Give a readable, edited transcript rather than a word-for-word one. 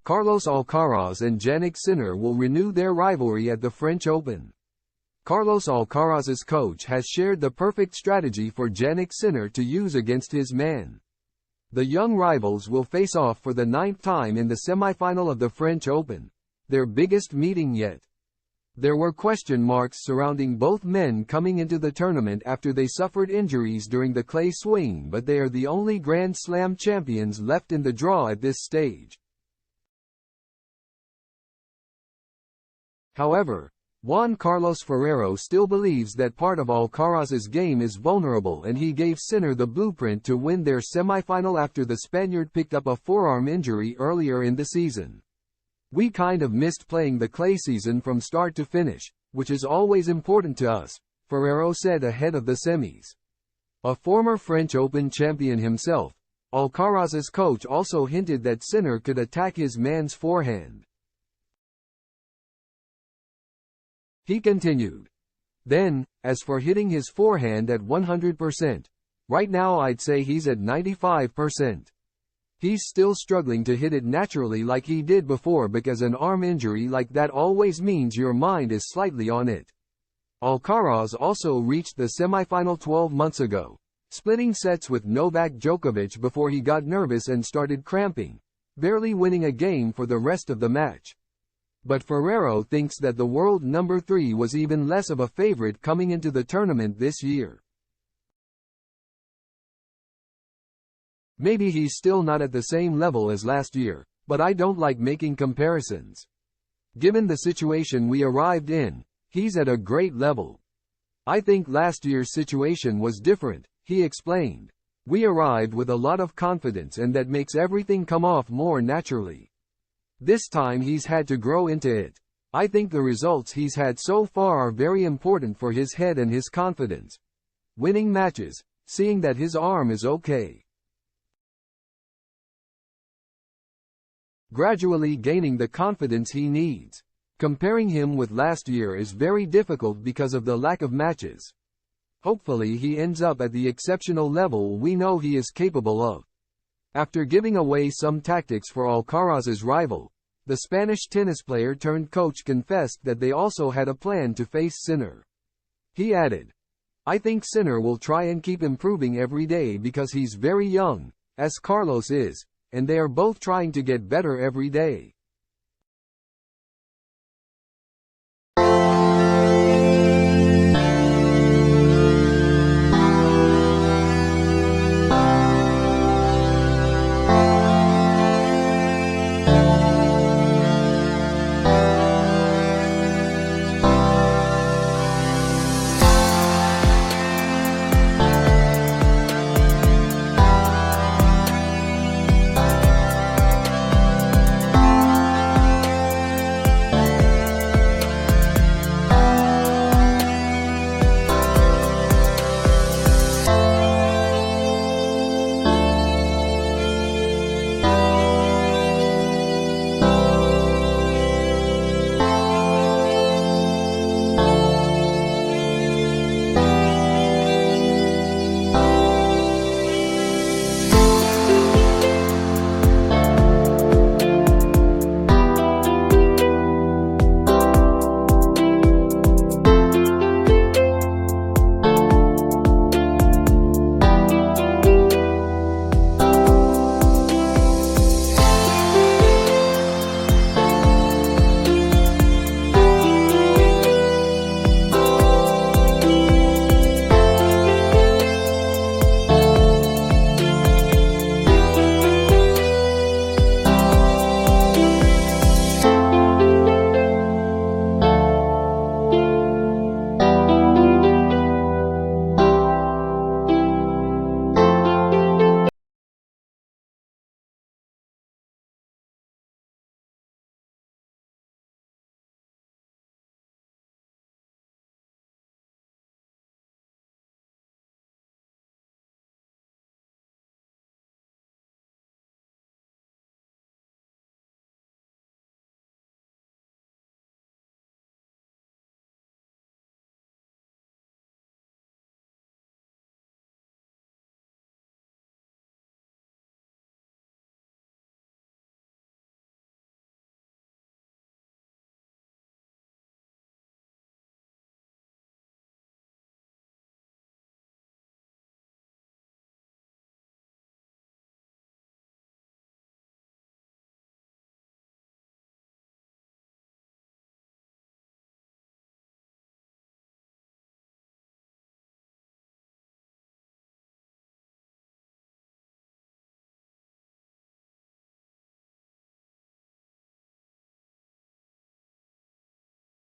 Carlos Alcaraz and Jannik Sinner will renew their rivalry at the French Open. Carlos Alcaraz's coach has shared the perfect strategy for Jannik Sinner to use against his man. The young rivals will face off for the 9th time in the semi-final of the French Open, their biggest meeting yet. There were question marks surrounding both men coming into the tournament after they suffered injuries during the clay swing, but they are the only Grand Slam champions left in the draw at this stage. However, Juan Carlos Ferrero still believes that part of Alcaraz's game is vulnerable, and he gave Sinner the blueprint to win their semi-final after the Spaniard picked up a forearm injury earlier in the season. "We kind of missed playing the clay season from start to finish, which is always important to us," Ferrero said ahead of the semis. A former French Open champion himself, Alcaraz's coach also hinted that Sinner could attack his man's forehand. He continued, "Then, as for hitting his forehand at 100%, right now I'd say he's at 95%. He's still struggling to hit it naturally like he did before, because an arm injury like that always means your mind is slightly on it." Alcaraz also reached the semifinal 12 months ago, splitting sets with Novak Djokovic before he got nervous and started cramping, barely winning a game for the rest of the match. But Ferrero thinks that the world number 3 was even less of a favorite coming into the tournament this year. "Maybe he's still not at the same level as last year, but I don't like making comparisons. Given the situation we arrived in, he's at a great level. I think last year's situation was different," he explained. "We arrived with a lot of confidence, and that makes everything come off more naturally. This time he's had to grow into it. I think the results he's had so far are very important for his head and his confidence. Winning matches, seeing that his arm is okay. Gradually gaining the confidence he needs. Comparing him with last year is very difficult because of the lack of matches. Hopefully he ends up at the exceptional level we know he is capable of." After giving away some tactics for Alcaraz's rival, the Spanish tennis player turned coach confessed that they also had a plan to face Sinner. He added, "I think Sinner will try and keep improving every day because he's very young, as Carlos is, and they are both trying to get better every day.